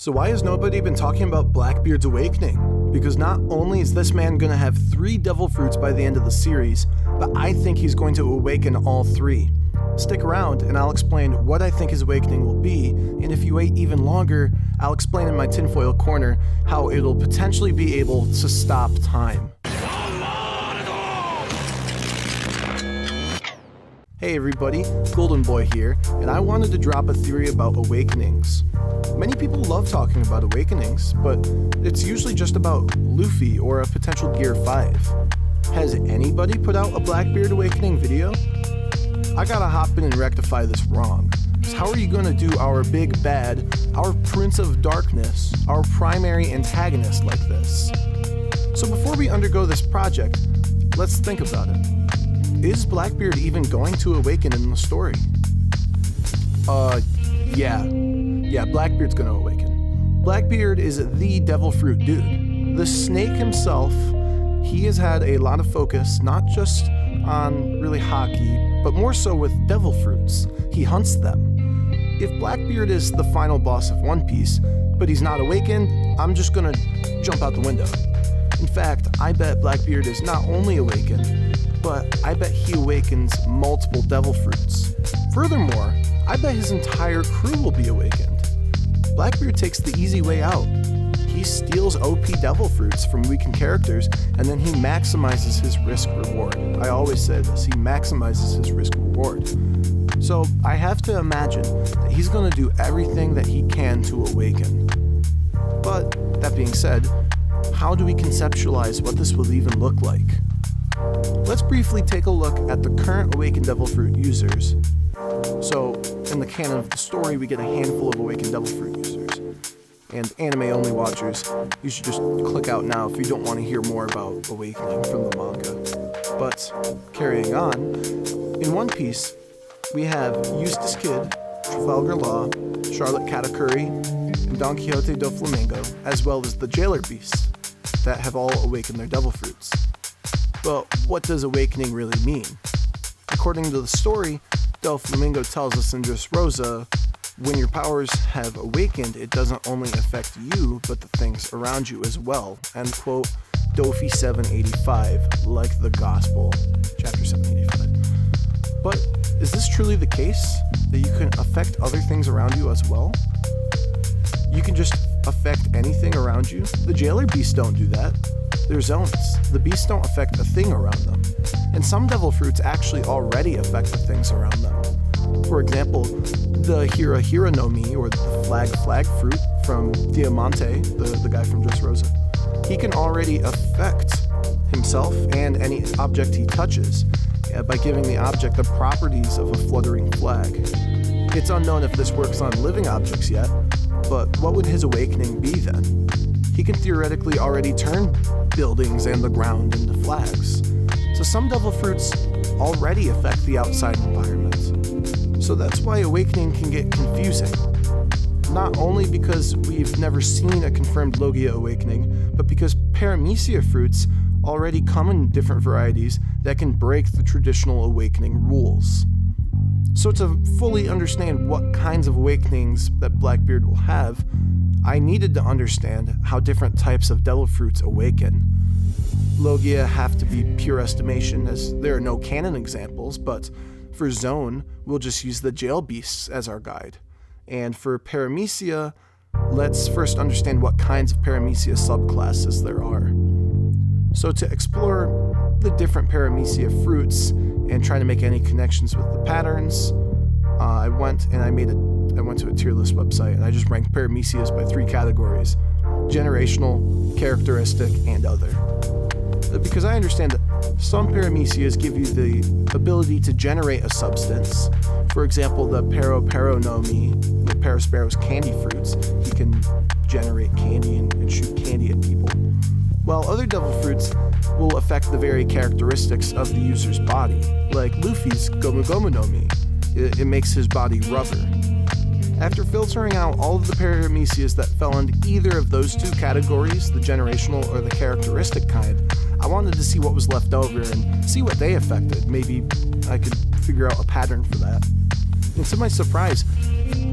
So why has nobody been talking about Blackbeard's awakening? Because not only is this man gonna have 3 devil fruits by the end of the series, but I think he's going to awaken all 3. Stick around and I'll explain what I think his awakening will be, and if you wait even longer, I'll explain in my tinfoil corner how it'll potentially be able to stop time. Hey everybody, Golden Boy here, and I wanted to drop a theory about awakenings. Many people love talking about awakenings, but it's usually just about Luffy or a potential Gear 5. Has anybody put out a Blackbeard awakening video? I gotta hop in and rectify this wrong. So how are you gonna do our big bad, our Prince of Darkness, our primary antagonist like this? So before we undergo this project, let's think about it. Is Blackbeard even going to awaken in the story? Yeah, Blackbeard's gonna awaken. Blackbeard is the devil fruit dude. The snake himself, he has had a lot of focus, not just on really Haki, but more so with devil fruits. He hunts them. If Blackbeard is the final boss of One Piece, but he's not awakened, I'm just gonna jump out the window. In fact, I bet Blackbeard is not only awakened, but I bet he awakens multiple devil fruits. Furthermore, I bet his entire crew will be awakened. Blackbeard takes the easy way out. He steals OP devil fruits from weakened characters, and then he maximizes his risk-reward. I always say this, he maximizes his risk-reward. So I have to imagine that he's going to do everything that he can to awaken. But, that being said, how do we conceptualize what this will even look like? Let's briefly take a look at the current Awakened Devil Fruit users. So, in the canon of the story, we get a handful of Awakened Devil Fruit users. And anime-only watchers, you should just click out now if you don't want to hear more about Awakening from the manga. But, carrying on, in One Piece, we have Eustace Kid, Trafalgar Law, Charlotte Katakuri, and Don Quixote do Flamengo, as well as the Jailer Beasts, that have all awakened their devil fruits. But what does awakening really mean? According to the story, Doflamingo tells us in Dressrosa, when your powers have awakened, it doesn't only affect you, but the things around you as well. End quote, Dofi 785, like the Gospel, chapter 785. But is this truly the case? That you can affect other things around you as well? You can just affect anything around you? The Jailer Beasts don't do that. They're zones. The beasts don't affect a thing around them. And some devil fruits actually already affect the things around them. For example, the Hira Hira no Mi, or the flag fruit from Diamante, the guy from Dressrosa, he can already affect himself and any object he touches by giving the object the properties of a fluttering flag. It's unknown if this works on living objects yet, but what would his awakening be then? He can theoretically already turn buildings and the ground into flags. So some devil fruits already affect the outside environment. So that's why awakening can get confusing. Not only because we've never seen a confirmed Logia awakening, but because Paramecia fruits already come in different varieties that can break the traditional awakening rules. So to fully understand what kinds of awakenings that Blackbeard will have, I needed to understand how different types of devil fruits awaken. Logia have to be pure estimation, as there are no canon examples, but for Zone, we'll just use the Jail Beasts as our guide. And for Paramecia, let's first understand what kinds of Paramecia subclasses there are. So to explore the different Paramecia fruits and try to make any connections with the patterns, I went to a tier list website and I just ranked Paramecias by 3 categories: generational, characteristic, and other. Because I understand that some Paramecias give you the ability to generate a substance. For example, the Pero no Mi, the Parasparrow's candy fruits, he can generate candy and shoot candy at people. While other devil fruits will affect the very characteristics of the user's body, like Luffy's Gomu Gomu no Mi. It makes his body rubber. After filtering out all of the Paramecias that fell into either of those 2 categories, the generational or the characteristic kind, I wanted to see what was left over and see what they affected. Maybe I could figure out a pattern for that. And to my surprise,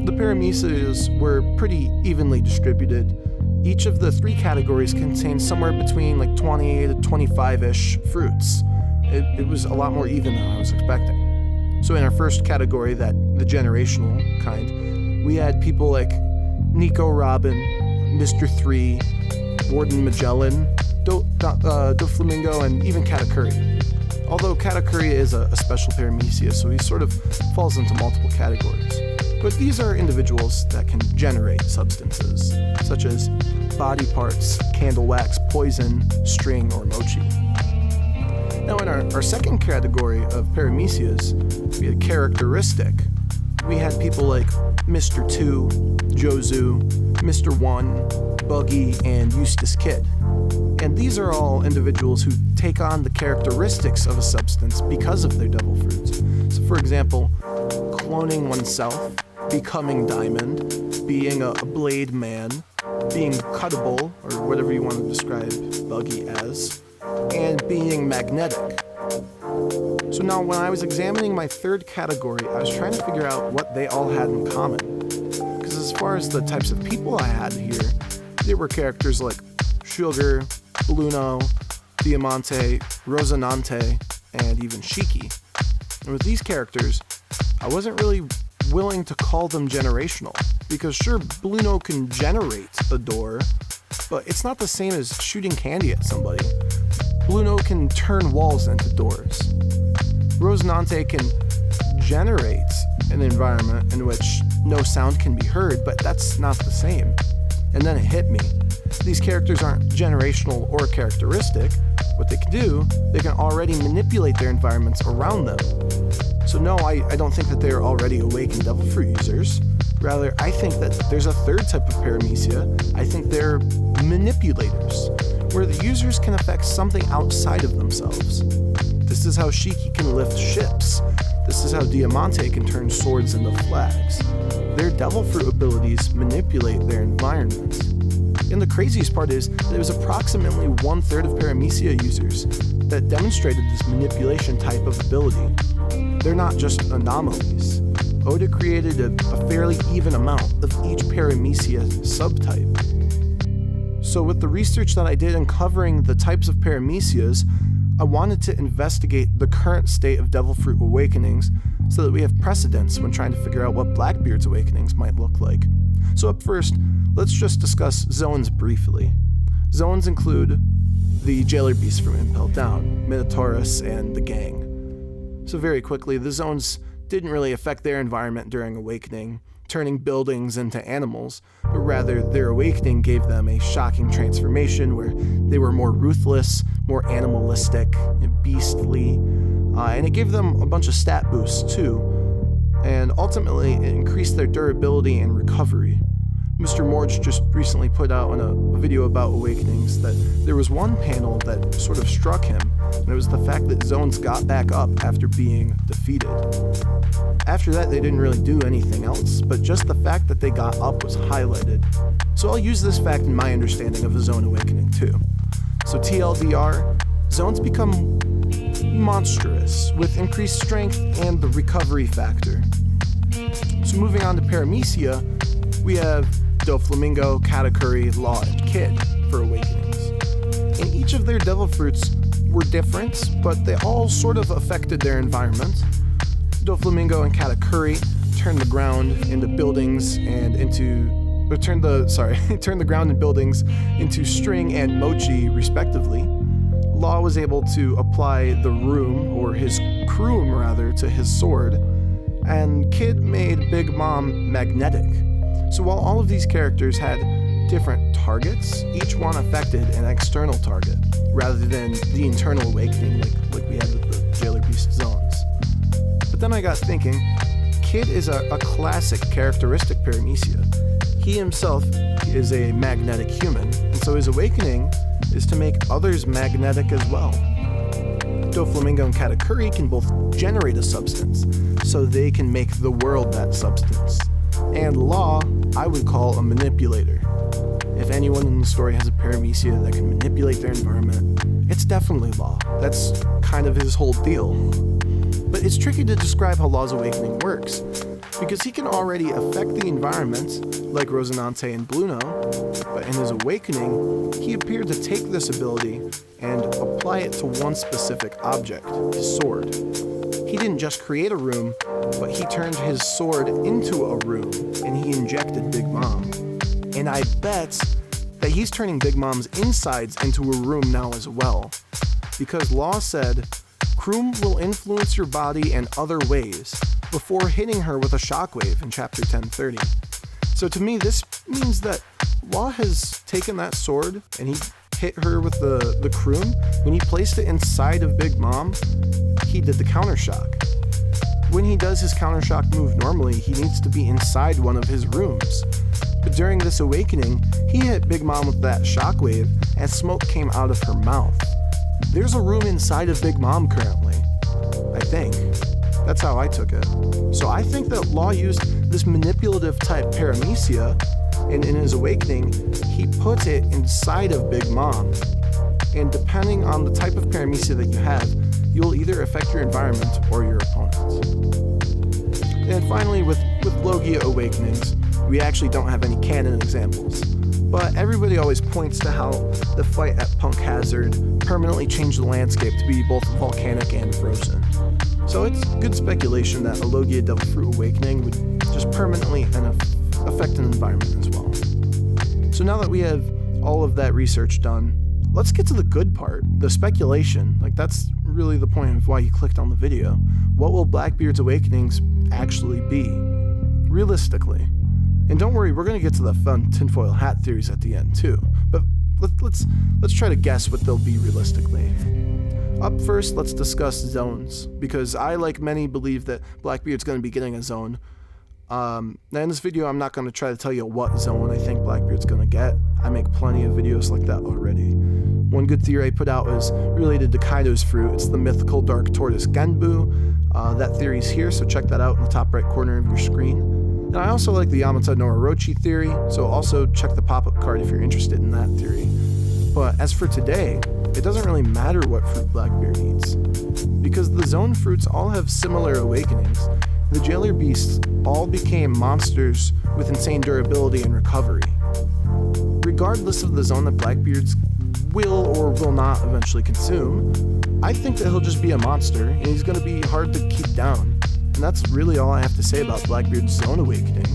the paramecias were pretty evenly distributed. Each of the 3 categories contained somewhere between like 20 to 25-ish fruits. It was a lot more even than I was expecting. So in our first category, the generational kind, we had people like Nico Robin, Mr. 3, Warden Magellan, Doflamingo, and even Katakuri. Although Katakuri is a special paramecia, so he sort of falls into multiple categories. But these are individuals that can generate substances, such as body parts, candle wax, poison, string, or mochi. Now in our second category of paramecias, we had characteristic. We had people like Mr. 2, Jozu, Mr. 1, Buggy, and Eustace Kid. And these are all individuals who take on the characteristics of a substance because of their devil fruits. So for example, cloning oneself, becoming diamond, being a blade man, being cuttable, or whatever you want to describe Buggy as, and being magnetic. So now when I was examining my third category, I was trying to figure out what they all had in common. Because as far as the types of people I had here, there were characters like Sugar, Bluno, Diamante, Rosinante, and even Shiki. And with these characters, I wasn't really willing to call them generational, because sure, Bluno can generate a door, but it's not the same as shooting candy at somebody. Bluno can turn walls into doors. Rosinante can generate an environment in which no sound can be heard, but that's not the same. And then it hit me. These characters aren't generational or characteristic. What they can do, they can already manipulate their environments around them. So no, I don't think that they're already awakened devil fruit users. Rather, I think that there's a third type of paramecia. I think they're manipulators, where the users can affect something outside of themselves. This is how Shiki can lift ships. This is how Diamante can turn swords into flags. Their devil fruit abilities manipulate their environment. And the craziest part is that it was approximately 1/3 of paramecia users that demonstrated this manipulation type of ability. They're not just anomalies. Oda created a fairly even amount of each paramecia subtype. So with the research that I did in covering the types of paramecias, I wanted to investigate the current state of devil fruit awakenings so that we have precedence when trying to figure out what Blackbeard's awakenings might look like. So up first, let's just discuss zones briefly. Zones include the Jailer Beasts from Impel Down, Minotaurus, and the gang. So very quickly, the zones didn't really affect their environment during awakening, turning buildings into animals, but rather their awakening gave them a shocking transformation where they were more ruthless, more animalistic, and beastly, and it gave them a bunch of stat boosts too, and ultimately it increased their durability and recovery. Mr. Morge just recently put out in a video about awakenings that there was one panel that sort of struck him, and it was the fact that zones got back up after being defeated. After that, they didn't really do anything else, but just the fact that they got up was highlighted. So I'll use this fact in my understanding of a zone awakening too. So TLDR, zones become monstrous with increased strength and the recovery factor. So moving on to paramecia, we have Doflamingo, Katakuri, Law, and Kid for awakenings. And each of their devil fruits were different, but they all sort of affected their environment. Doflamingo and Katakuri turned the ground into buildings and turned the ground and buildings into string and mochi, respectively. Law was able to apply the room, or his kroom rather, to his sword, and Kid made Big Mom magnetic. So while all of these characters had different targets, each one affected an external target, rather than the internal awakening like we had with the Jailer Beast zones. But then I got thinking, Kid is a classic characteristic paramecia. He himself is a magnetic human, and so his awakening is to make others magnetic as well. Doflamingo and Katakuri can both generate a substance, so they can make the world that substance. And Law, I would call a manipulator. If anyone in the story has a paramecia that can manipulate their environment, it's definitely Law. That's kind of his whole deal. But it's tricky to describe how Law's awakening works. because he can already affect the environment like Rosinante and Bluno, but in his awakening, he appeared to take this ability and apply it to one specific object, his sword. He didn't just create a room, but he turned his sword into a room, and he injected Big Mom. And I bet that he's turning Big Mom's insides into a room now as well, because Law said, Kroom will influence your body in other ways before hitting her with a shockwave in chapter 1030. So to me, this means that Law has taken that sword and he hit her with the Kroom. When he placed it inside of Big Mom, he did the counter shock. When he does his counter shock move normally, he needs to be inside one of his rooms. But during this awakening, he hit Big Mom with that shockwave and smoke came out of her mouth. There's a room inside of Big Mom currently, I think. That's how I took it. So I think that Law used this manipulative type paramecia, and in his awakening, he put it inside of Big Mom. And depending on the type of paramecia that you have, you'll either affect your environment or your opponent. And finally, with Logia Awakenings, we actually don't have any canon examples. But everybody always points to how the fight at Punk Hazard permanently changed the landscape to be both volcanic and frozen. So it's good speculation that a Logia Devil Fruit Awakening would just permanently affect an environment as well. So now that we have all of that research done, let's get to the good part, the speculation. Like, that's really the point of why you clicked on the video. What will Blackbeard's Awakenings actually be, realistically? And don't worry, we're going to get to the fun tinfoil hat theories at the end too. But let's try to guess what they'll be realistically. Up first, let's discuss zones, because I, like many, believe that Blackbeard's going to be getting a zone. Now in this video, I'm not going to try to tell you what zone I think Blackbeard's going to get. I make plenty of videos like that already. One good theory I put out was related to Kaido's fruit. It's the mythical dark tortoise Genbu. That theory's here, so check that out in the top right corner of your screen. And I also like the Yamata no Orochi theory, so also check the pop-up card if you're interested in that theory. But as for today, it doesn't really matter what fruit Blackbeard eats, because the zone fruits all have similar awakenings. The Jailer Beasts all became monsters with insane durability and recovery. Regardless of the zone that Blackbeard's will or will not eventually consume, I think that he'll just be a monster, and he's going to be hard to keep down. And that's really all I have to say about Blackbeard's Zone Awakening.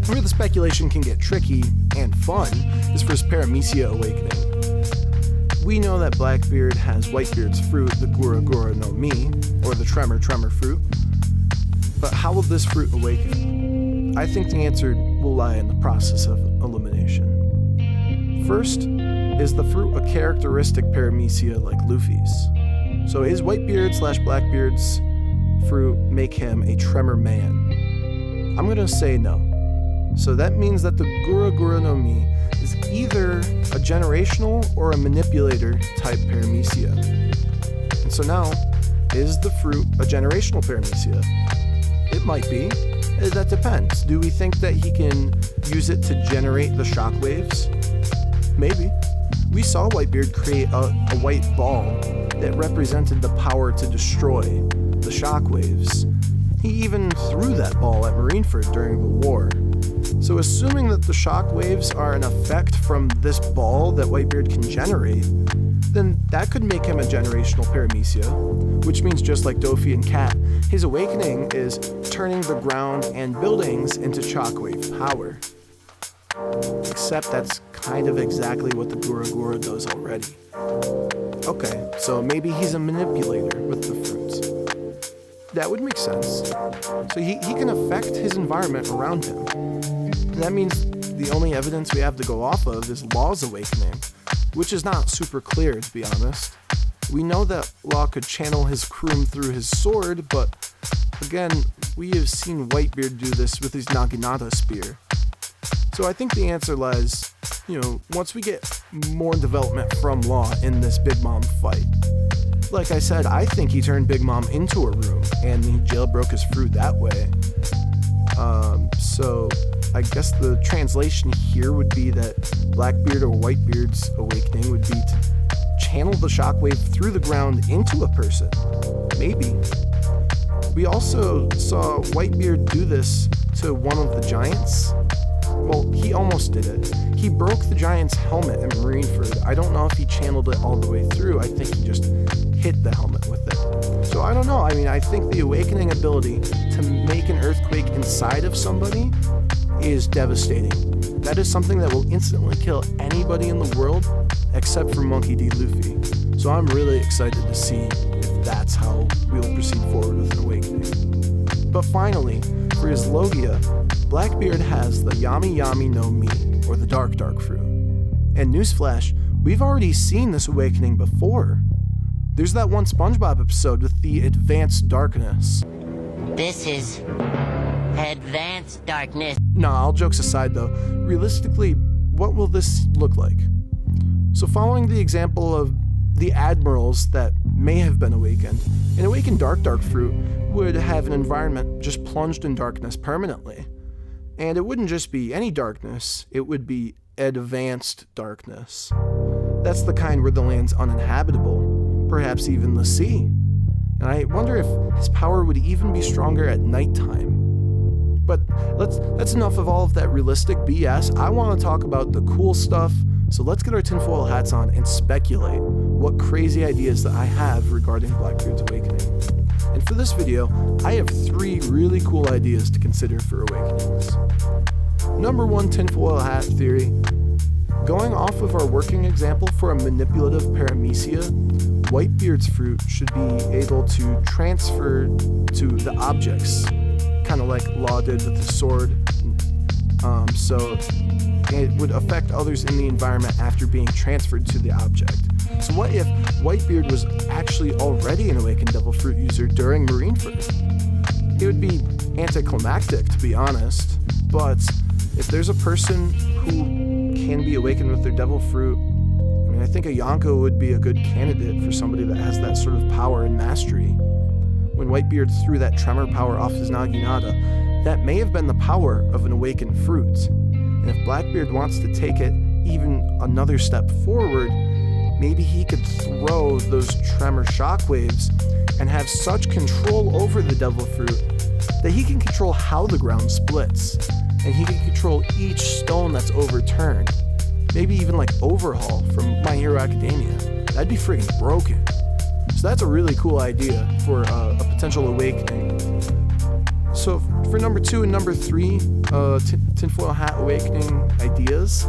Where the speculation can get tricky and fun is for his Paramecia Awakening. We know that Blackbeard has Whitebeard's fruit, the Gura Gura no Mi, or the Tremor Tremor fruit. But how will this fruit awaken? I think the answer will lie in the process of elimination. First, is the fruit a characteristic Paramecia like Luffy's? So is Whitebeard/Blackbeard's fruit make him a Tremor Man? I'm gonna say no. So that means that the Gura Gura no Mi is either a generational or a manipulator type Paramecia. And so now, is the fruit a generational Paramecia? It might be. That depends. Do we think that he can use it to generate the shockwaves? Maybe. We saw Whitebeard create a white ball that represented the power to destroy the shockwaves. He even threw that ball at Marineford during the war. So assuming that the shockwaves are an effect from this ball that Whitebeard can generate, then that could make him a generational Paramecia, which means just like Dofi and Cat, his awakening is turning the ground and buildings into shockwave power. Except that's kind of exactly what the Gura Gura does already. Okay, so maybe he's a manipulator with the fruits. That would make sense. So he can affect his environment around him. And that means the only evidence we have to go off of is Law's awakening, which is not super clear, to be honest. We know that Law could channel his Kroom through his sword, but again, we have seen Whitebeard do this with his Naginata spear. So I think the answer lies, once we get more development from Law in this Big Mom fight. Like I said, I think he turned Big Mom into a room, and he jailbroke his fruit that way. So I guess the translation here would be that Blackbeard or Whitebeard's awakening would be to channel the shockwave through the ground into a person. Maybe. We also saw Whitebeard do this to one of the giants. Well, he almost did it. He broke the giant's helmet in Marineford. I don't know if he channeled it all the way through. I think he just hit the helmet with it. So I don't know. I mean, I think the awakening ability to make an earthquake inside of somebody is devastating. That is something that will instantly kill anybody in the world except for Monkey D. Luffy. So I'm really excited to see if that's how we'll proceed forward with an awakening. But finally, for his Logia, Blackbeard has the Yami Yami no Mi, or the Dark Fruit. And newsflash, we've already seen this awakening before. There's that one SpongeBob episode with the Advanced Darkness. This is Advanced Darkness. Nah, all jokes aside though, realistically, what will this look like? So following the example of the admirals that may have been awakened, an awakened Dark Fruit would have an environment just plunged in darkness permanently. And it wouldn't just be any darkness, it would be advanced darkness. That's the kind where the land's uninhabitable, perhaps even the sea. And I wonder if his power would even be stronger at nighttime. But that's enough of all of that realistic BS. I want to talk about the cool stuff, so let's get our tinfoil hats on and speculate what crazy ideas that I have regarding Blackbeard's awakening. And for this video, I have 3 really cool ideas to consider for awakenings. Number 1 tinfoil hat theory. Going off of our working example for a manipulative paramecia, Whitebeard's fruit should be able to transfer to the objects, kind of like Law did with the sword. So it would affect others in the environment after being transferred to the object. So what if Whitebeard was actually already an awakened Devil Fruit user during Marineford? It would be anticlimactic, to be honest, but if there's a person who can be awakened with their Devil Fruit, I mean, I think a Yonko would be a good candidate for somebody that has that sort of power and mastery. When Whitebeard threw that tremor power off his Naginata, that may have been the power of an awakened fruit. And if Blackbeard wants to take it even another step forward, maybe he could throw those tremor shockwaves and have such control over the Devil Fruit that he can control how the ground splits, and he can control each stone that's overturned. Maybe even like Overhaul from My Hero Academia. That'd be freaking broken. So that's a really cool idea for a potential awakening. So for number 2 and number 3 tinfoil hat awakening ideas,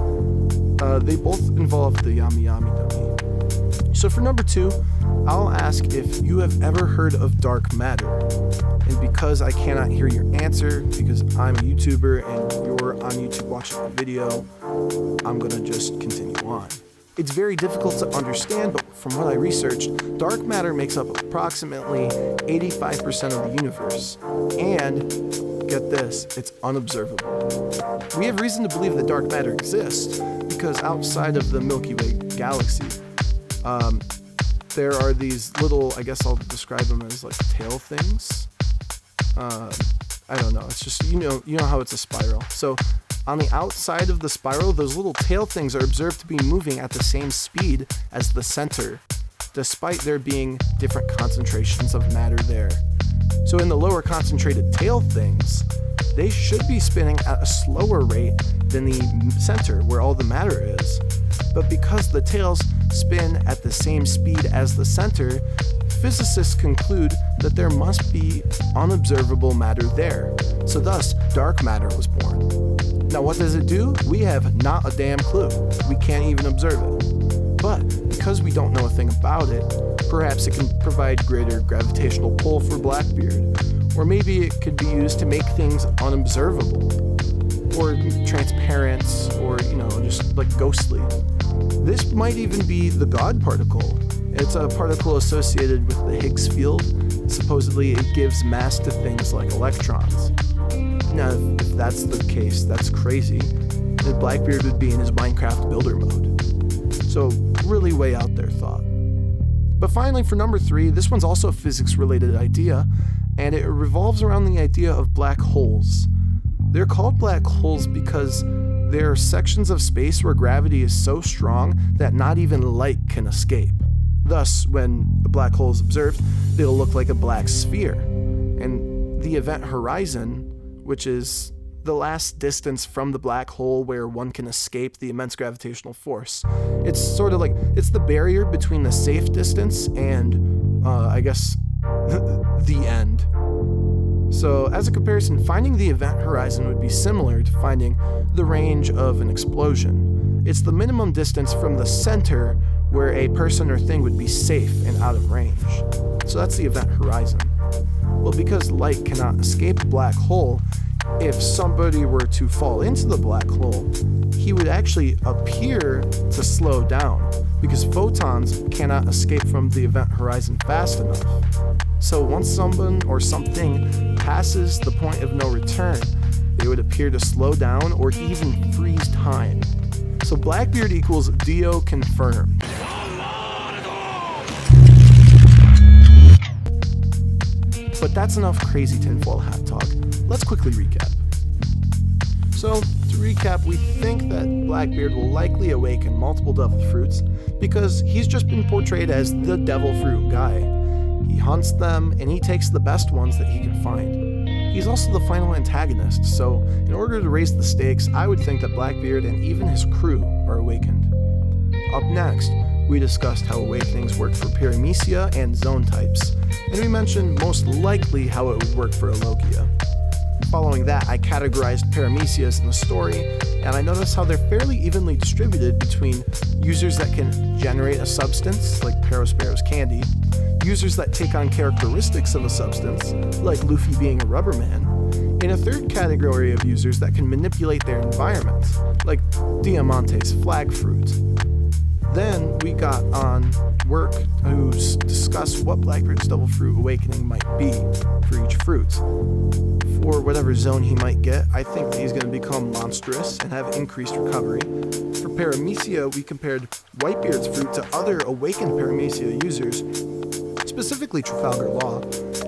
they both involve the Yami Yami no Mi. So for number 2, I'll ask if you have ever heard of dark matter. And because I cannot hear your answer, because I'm a YouTuber and you're on YouTube watching the video, I'm gonna just continue on. It's very difficult to understand, but from what I researched, dark matter makes up approximately 85% of the universe. And, get this, it's unobservable. We have reason to believe that dark matter exists, because outside of the Milky Way galaxy, there are these little, I guess I'll describe them as like tail things. I don't know, it's just, you know how it's a spiral. So on the outside of the spiral, those little tail things are observed to be moving at the same speed as the center, despite there being different concentrations of matter there. So in the lower concentrated tail things, they should be spinning at a slower rate than the center where all the matter is. But because the tails spin at the same speed as the center, physicists conclude that there must be unobservable matter there. So thus, dark matter was born. Now what does it do? We have not a damn clue. We can't even observe it. But because we don't know a thing about it, perhaps it can provide greater gravitational pull for Blackbeard. Or maybe it could be used to make things unobservable, or transparent, or, just like ghostly. This might even be the God particle. It's a particle associated with the Higgs field. Supposedly it gives mass to things like electrons. Now, if that's the case, that's crazy. Then Blackbeard would be in his Minecraft builder mode. So, really way out there thought. But finally, for number 3, this one's also a physics-related idea, and it revolves around the idea of black holes. They're called black holes because there are sections of space where gravity is so strong that not even light can escape. Thus, when a black hole is observed, they'll look like a black sphere. And the event horizon, which is the last distance from the black hole where one can escape the immense gravitational force. It's sort of like, it's the barrier between the safe distance and, I guess, the end. So as a comparison, finding the event horizon would be similar to finding the range of an explosion. It's the minimum distance from the center where a person or thing would be safe and out of range. So that's the event horizon. Well, because light cannot escape a black hole, if somebody were to fall into the black hole, he would actually appear to slow down because photons cannot escape from the event horizon fast enough. So once someone or something passes the point of no return, they would appear to slow down or even freeze time. So Blackbeard equals Dio confirmed. But that's enough crazy tinfoil hat talk. Let's quickly recap. So, to recap, we think that Blackbeard will likely awaken multiple devil fruits because he's just been portrayed as the devil fruit guy. He hunts them and he takes the best ones that he can find. He's also the final antagonist, so in order to raise the stakes, I would think that Blackbeard and even his crew are awakened. Up next, we discussed how awakenings work for Paramecia and zone types, and we mentioned most likely how it would work for Alogia. Following that, I categorized Paramecias in the story, and I noticed how they're fairly evenly distributed between users that can generate a substance, like Parosparrow's candy, users that take on characteristics of a substance, like Luffy being a rubber man, and a third category of users that can manipulate their environment, like Diamante's flag fruit. Then we got on work to discuss what Blackbeard's Devil Fruit Awakening might be for each fruit. For whatever zone he might get, I think that he's going to become monstrous and have increased recovery. For Paramecia, we compared Whitebeard's fruit to other awakened Paramecia users, specifically Trafalgar Law,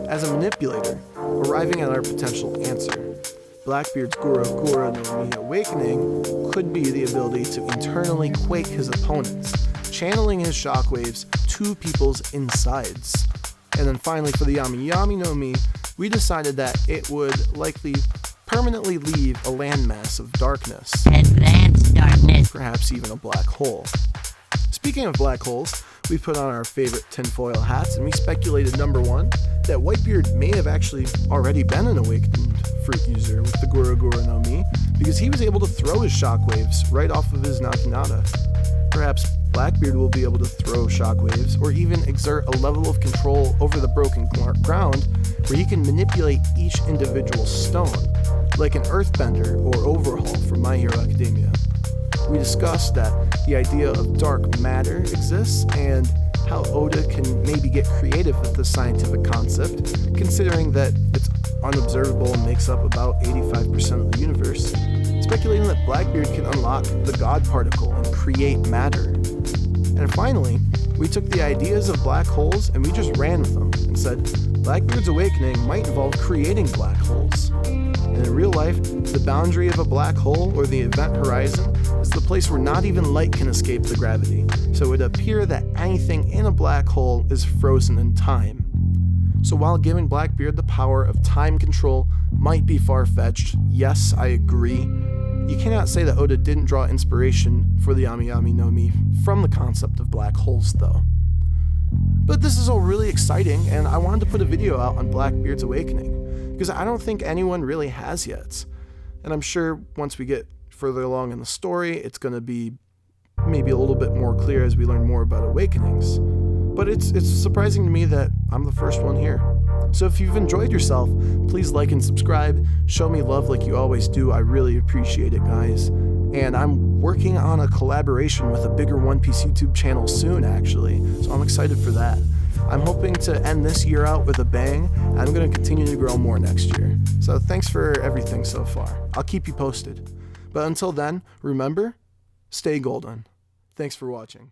as a manipulator, arriving at our potential answer. Blackbeard's Gura Gura no Mi Awakening could be the ability to internally quake his opponents, channeling his shockwaves to people's insides. And then finally for the Yami Yami no Mi, we decided that it would likely permanently leave a landmass of darkness. Advanced darkness. Perhaps even a black hole. Speaking of black holes, we put on our favorite tinfoil hats and we speculated, number one, that Whitebeard may have actually already been an awakened fruit user with the Gura Gura no Mi, because he was able to throw his shockwaves right off of his Naginata. Perhaps Blackbeard will be able to throw shockwaves or even exert a level of control over the broken ground where he can manipulate each individual stone, like an earthbender or overhaul from My Hero Academia. We discussed that the idea of dark matter exists and how Oda can maybe get creative with this scientific concept, considering that it's unobservable and makes up about 85% of the universe, speculating that Blackbeard can unlock the God particle and create matter. And finally, we took the ideas of black holes and we just ran with them and said Blackbeard's awakening might involve creating black holes. And in real life, the boundary of a black hole or the event horizon is the place where not even light can escape the gravity, so it would appear that anything in a black hole is frozen in time. So while giving Blackbeard the power of time control might be far-fetched, yes, I agree, you cannot say that Oda didn't draw inspiration for the Yami Yami no Mi from the concept of black holes though. But this is all really exciting, and I wanted to put a video out on Blackbeard's awakening, because I don't think anyone really has yet. And I'm sure once we get further along in the story, it's going to be maybe a little bit more clear as we learn more about awakenings. But it's surprising to me that I'm the first one here. So if you've enjoyed yourself, please like and subscribe. Show me love like you always do. I really appreciate it, guys. And I'm working on a collaboration with a bigger One Piece YouTube channel soon, actually. So I'm excited for that. I'm hoping to end this year out with a bang. I'm going to continue to grow more next year. So thanks for everything so far. I'll keep you posted. But until then, remember, stay golden. Thanks for watching.